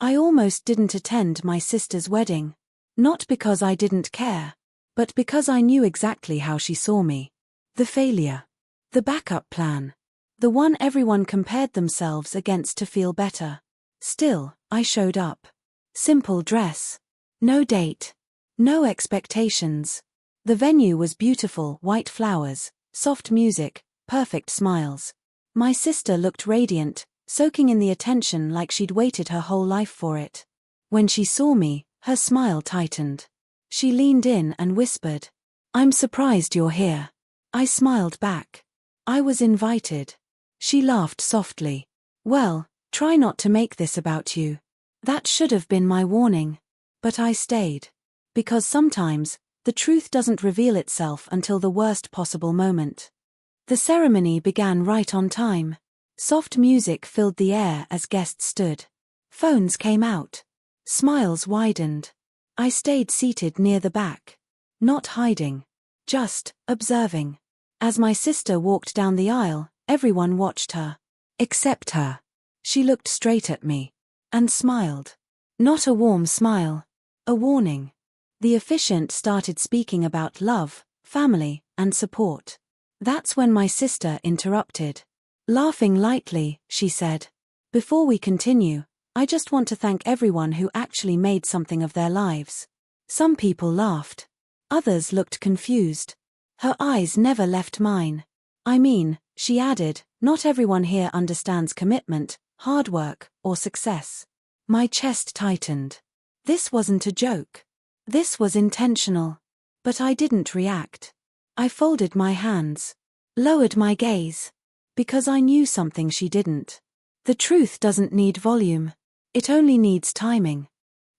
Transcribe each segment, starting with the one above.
I almost didn't attend my sister's wedding. Not because I didn't care, but because I knew exactly how she saw me. The failure. The backup plan. The one everyone compared themselves against to feel better. Still, I showed up. Simple dress. No date. No expectations. The venue was beautiful, white flowers, soft music, perfect smiles. My sister looked radiant, soaking in the attention like she'd waited her whole life for it. When she saw me, her smile tightened. She leaned in and whispered, "I'm surprised you're here." I smiled back. I was invited. She laughed softly. "Well, try not to make this about you." That should have been my warning. But I stayed. Because sometimes, the truth doesn't reveal itself until the worst possible moment. The ceremony began right on time. Soft music filled the air as guests stood. Phones came out. Smiles widened. I stayed seated near the back. Not hiding. Just observing. As my sister walked down the aisle, everyone watched her. Except her. She looked straight at me. And smiled. Not a warm smile. A warning. The officiant started speaking about love, family, and support. That's when my sister interrupted. Laughing lightly, she said, "Before we continue, I just want to thank everyone who actually made something of their lives." Some people laughed. Others looked confused. Her eyes never left mine. "I mean," she added, "not everyone here understands commitment, hard work, or success." My chest tightened. This wasn't a joke. This was intentional. But I didn't react. I folded my hands. Lowered my gaze. Because I knew something she didn't. The truth doesn't need volume. It only needs timing.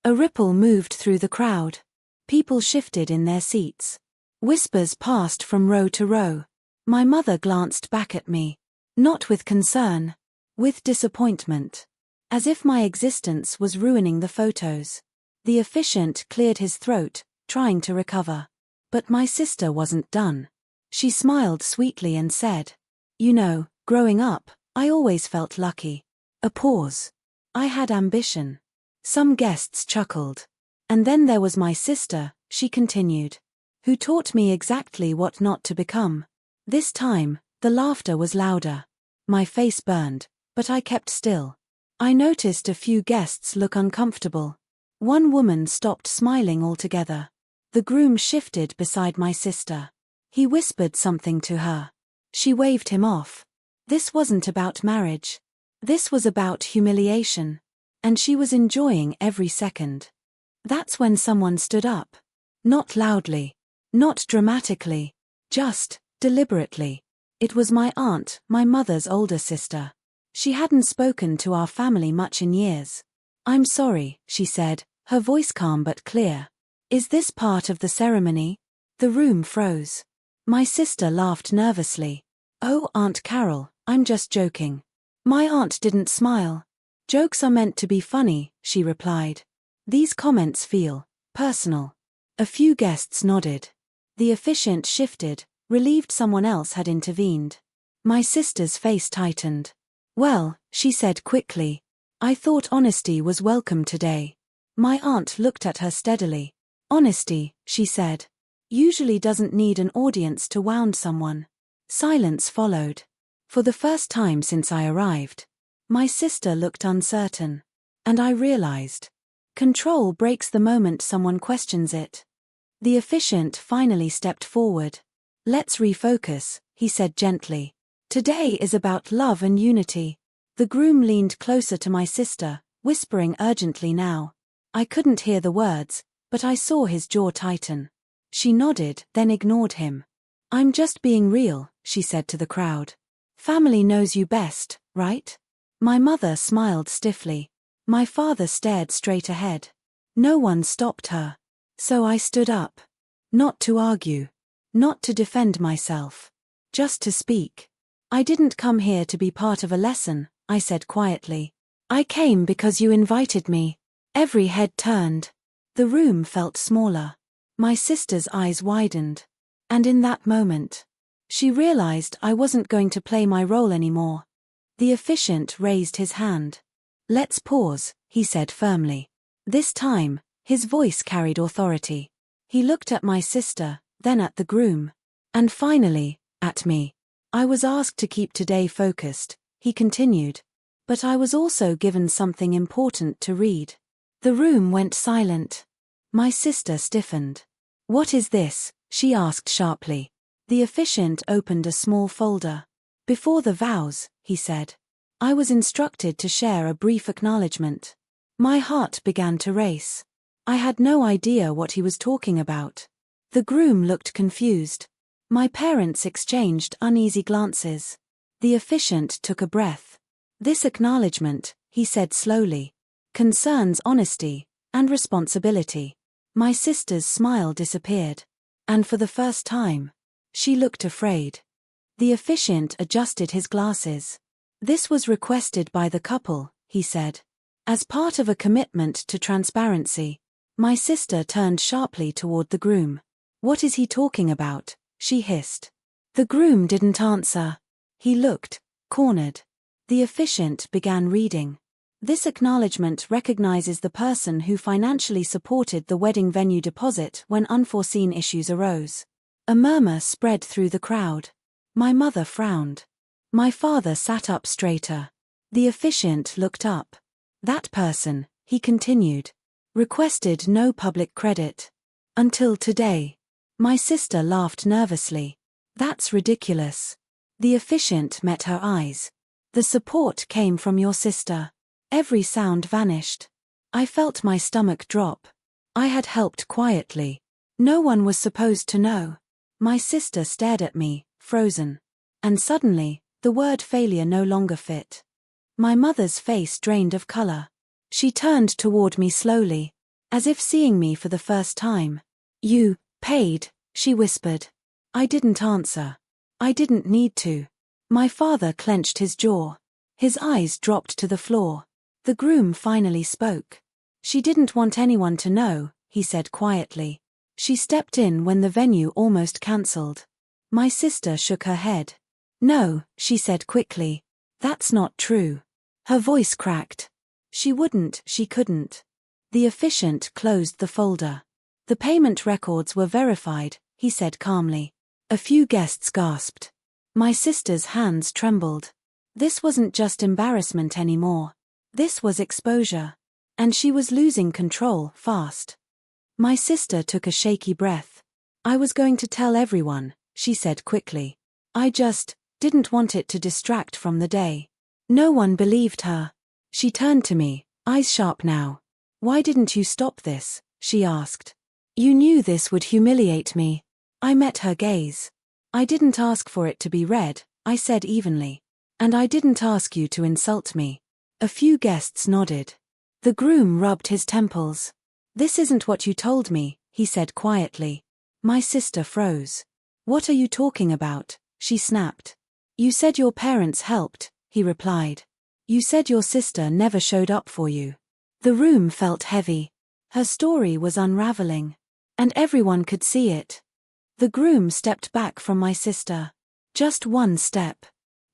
A ripple moved through the crowd. People shifted in their seats. Whispers passed from row to row. My mother glanced back at me. Not with concern. With disappointment. As if my existence was ruining the photos. The officiant cleared his throat, trying to recover. But my sister wasn't done. She smiled sweetly and said, "You know, growing up, I always felt lucky." A pause. I had ambition. Some guests chuckled. And then there was my sister, she continued, who taught me exactly what not to become. This time, the laughter was louder. My face burned, but I kept still. I noticed a few guests look uncomfortable. One woman stopped smiling altogether. The groom shifted beside my sister. He whispered something to her. She waved him off. This wasn't about marriage. This was about humiliation. And she was enjoying every second. That's when someone stood up. Not loudly. Not dramatically. Just, deliberately. It was my aunt, my mother's older sister. She hadn't spoken to our family much in years. "I'm sorry," she said, her voice calm but clear. "Is this part of the ceremony?" The room froze. My sister laughed nervously. "Oh, Aunt Carol, I'm just joking." My aunt didn't smile. "Jokes are meant to be funny," she replied. "These comments feel personal." A few guests nodded. The officiant shifted, relieved someone else had intervened. My sister's face tightened. "Well," she said quickly, "I thought honesty was welcome today." My aunt looked at her steadily. "Honesty," she said, "usually doesn't need an audience to wound someone." Silence followed. For the first time since I arrived, my sister looked uncertain. And I realized. Control breaks the moment someone questions it. The officiant finally stepped forward. "Let's refocus," he said gently. "Today is about love and unity." The groom leaned closer to my sister, whispering urgently now. I couldn't hear the words, but I saw his jaw tighten. She nodded, then ignored him. "I'm just being real," she said to the crowd. "Family knows you best, right?" My mother smiled stiffly. My father stared straight ahead. No one stopped her. So I stood up. Not to argue. Not to defend myself. Just to speak. "I didn't come here to be part of a lesson," I said quietly. "I came because you invited me." Every head turned. The room felt smaller. My sister's eyes widened. And in that moment, she realized I wasn't going to play my role anymore. The officiant raised his hand. "Let's pause," he said firmly. This time, his voice carried authority. He looked at my sister, then at the groom. And finally, at me. I was asked to keep today focused, he continued. But I was also given something important to read. The room went silent. My sister stiffened. What is this? She asked sharply. The officiant opened a small folder. Before the vows, he said. I was instructed to share a brief acknowledgement. My heart began to race. I had no idea what he was talking about. The groom looked confused. My parents exchanged uneasy glances. The officiant took a breath. This acknowledgement, he said slowly, concerns honesty and responsibility. My sister's smile disappeared. And for the first time, she looked afraid. The officiant adjusted his glasses. This was requested by the couple, he said. As part of a commitment to transparency. My sister turned sharply toward the groom. What is he talking about? She hissed. The groom didn't answer. He looked cornered. The officiant began reading. This acknowledgement recognizes the person who financially supported the wedding venue deposit when unforeseen issues arose. A murmur spread through the crowd. My mother frowned. My father sat up straighter. The officiant looked up. That person, he continued, requested no public credit. Until today. My sister laughed nervously. That's ridiculous. The officiant met her eyes. The support came from your sister. Every sound vanished. I felt my stomach drop. I had helped quietly. No one was supposed to know. My sister stared at me, frozen. And suddenly, the word failure no longer fit. My mother's face drained of color. She turned toward me slowly, as if seeing me for the first time. You paid, she whispered. I didn't answer. I didn't need to. My father clenched his jaw. His eyes dropped to the floor. The groom finally spoke. She didn't want anyone to know, he said quietly. She stepped in when the venue almost cancelled. My sister shook her head. No, she said quickly. That's not true. Her voice cracked. She couldn't. The officiant closed the folder. The payment records were verified, he said calmly. A few guests gasped. My sister's hands trembled. This wasn't just embarrassment anymore. This was exposure. And she was losing control fast. My sister took a shaky breath. I was going to tell everyone, she said quickly. I just didn't want it to distract from the day. No one believed her. She turned to me, eyes sharp now. Why didn't you stop this? She asked. You knew this would humiliate me. I met her gaze. I didn't ask for it to be read, I said evenly. And I didn't ask you to insult me. A few guests nodded. The groom rubbed his temples. This isn't what you told me, he said quietly. My sister froze. What are you talking about? She snapped. You said your parents helped, he replied. You said your sister never showed up for you. The room felt heavy. Her story was unraveling. And everyone could see it. The groom stepped back from my sister. Just one step.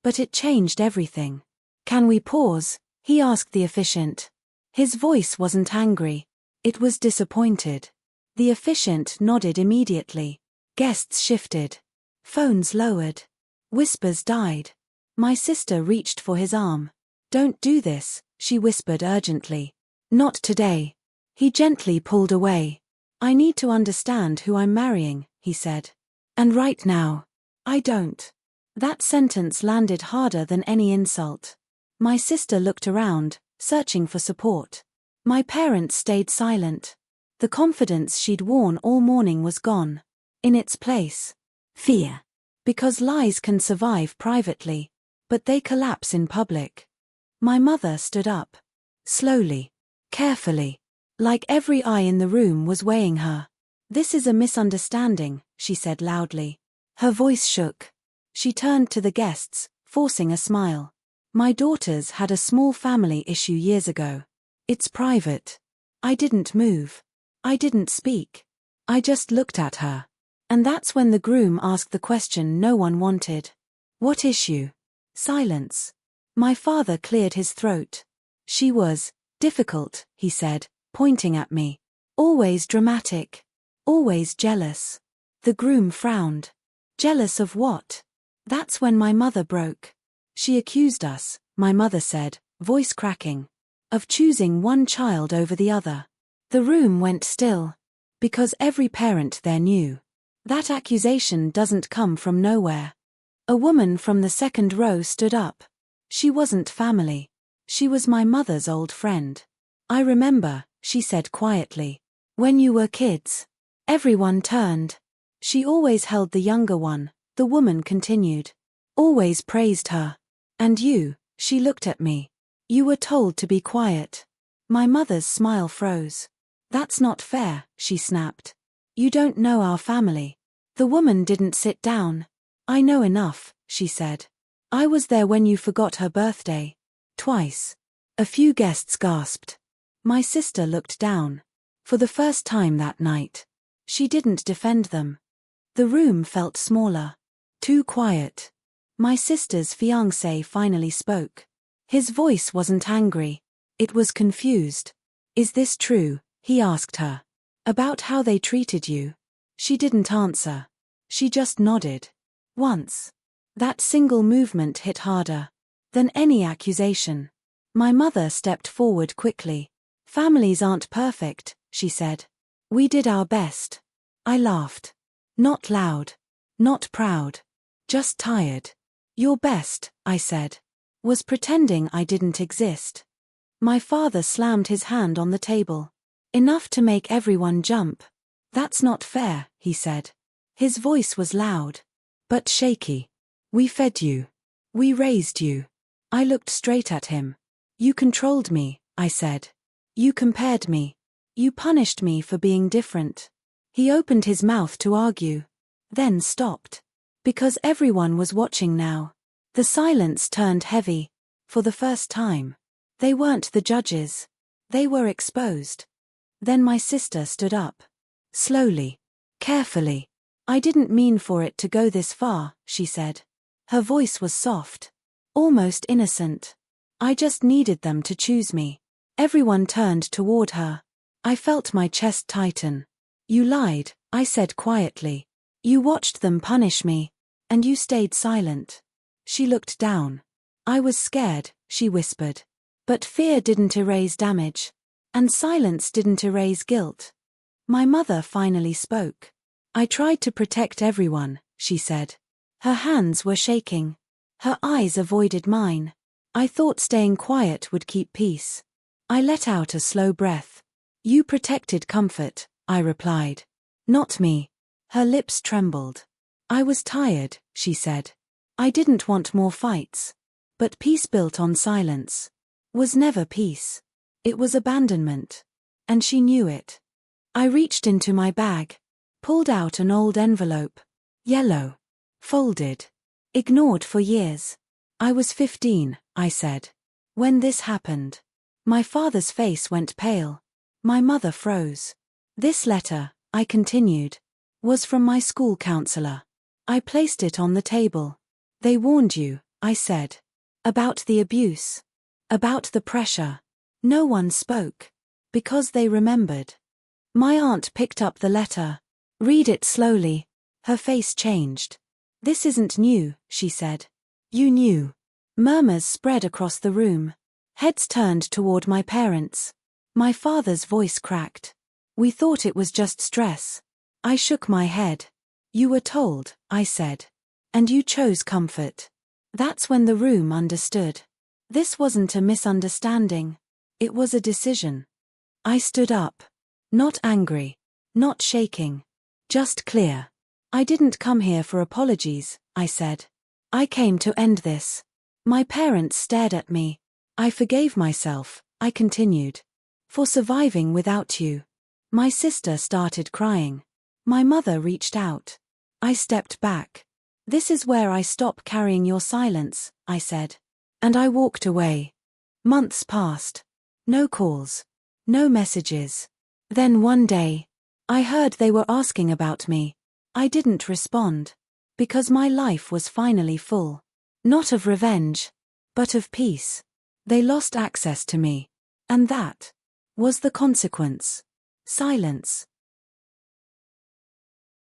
But it changed everything. Can we pause? He asked the officiant. His voice wasn't angry. It was disappointed. The officiant nodded immediately. Guests shifted. Phones lowered. Whispers died. My sister reached for his arm. Don't do this, she whispered urgently. Not today. He gently pulled away. I need to understand who I'm marrying, he said. And right now, I don't. That sentence landed harder than any insult. My sister looked around, searching for support. My parents stayed silent. The confidence she'd worn all morning was gone. In its place, fear. Because lies can survive privately, but they collapse in public. My mother stood up. Slowly. Carefully. Like every eye in the room was weighing her. This is a misunderstanding, she said loudly. Her voice shook. She turned to the guests, forcing a smile. My daughters had a small family issue years ago. It's private. I didn't move. I didn't speak. I just looked at her. And that's when the groom asked the question no one wanted. What issue? Silence. My father cleared his throat. She was Difficult, he said, pointing at me. Always dramatic. Always jealous. The groom frowned. Jealous of what? That's when my mother broke. She accused us, my mother said, voice cracking, of choosing one child over the other. The room went still. Because every parent there knew. That accusation doesn't come from nowhere. A woman from the second row stood up. She wasn't family. She was my mother's old friend. I remember, she said quietly. When you were kids. Everyone turned. She always held the younger one, the woman continued. Always praised her. And you, she looked at me. You were told to be quiet. My mother's smile froze. That's not fair, she snapped. You don't know our family. The woman didn't sit down. I know enough, she said. I was there when you forgot her birthday. Twice. A few guests gasped. My sister looked down. For the first time that night. She didn't defend them. The room felt smaller. Too quiet. My sister's fiancé finally spoke. His voice wasn't angry. It was confused. Is this true? He asked her. About how they treated you. She didn't answer. She just nodded. Once. That single movement hit harder than any accusation. My mother stepped forward quickly. Families aren't perfect, she said. We did our best. I laughed. Not loud. Not proud. Just tired. Your best, I said, was pretending I didn't exist. My father slammed his hand on the table. Enough to make everyone jump. That's not fair, he said. His voice was loud. But shaky. We fed you. We raised you. I looked straight at him. You controlled me, I said. You compared me. You punished me for being different. He opened his mouth to argue. Then stopped. Because everyone was watching now. The silence turned heavy. For the first time. They weren't the judges. They were exposed. Then my sister stood up. Slowly. Carefully. I didn't mean for it to go this far, she said. Her voice was soft. Almost innocent. I just needed them to choose me. Everyone turned toward her. I felt my chest tighten. You lied, I said quietly. You watched them punish me. And you stayed silent. She looked down. I was scared, she whispered. But fear didn't erase damage. And silence didn't erase guilt. My mother finally spoke. I tried to protect everyone, she said. Her hands were shaking. Her eyes avoided mine. I thought staying quiet would keep peace. I let out a slow breath. You protected comfort, I replied. Not me. Her lips trembled. I was tired, she said. I didn't want more fights. But peace built on silence was never peace. It was abandonment. And she knew it. I reached into my bag. Pulled out an old envelope. Yellow. Folded. Ignored for years. I was 15, I said. When this happened. My father's face went pale. My mother froze. This letter, I continued, was from my school counselor. I placed it on the table. They warned you, I said. About the abuse. About the pressure. No one spoke. Because they remembered. My aunt picked up the letter. Read it slowly. Her face changed. This isn't new, she said. You knew. Murmurs spread across the room. Heads turned toward my parents. My father's voice cracked. We thought it was just stress. I shook my head. You were told, I said. And you chose comfort. That's when the room understood. This wasn't a misunderstanding. It was a decision. I stood up. Not angry. Not shaking. Just clear. I didn't come here for apologies, I said. I came to end this. My parents stared at me. I forgave myself, I continued. For surviving without you. My sister started crying. My mother reached out. I stepped back. This is where I stop carrying your silence, I said. And I walked away. Months passed. No calls. No messages. Then one day, I heard they were asking about me. I didn't respond. Because my life was finally full. Not of revenge. But of peace. They lost access to me. And that was the consequence. Silence.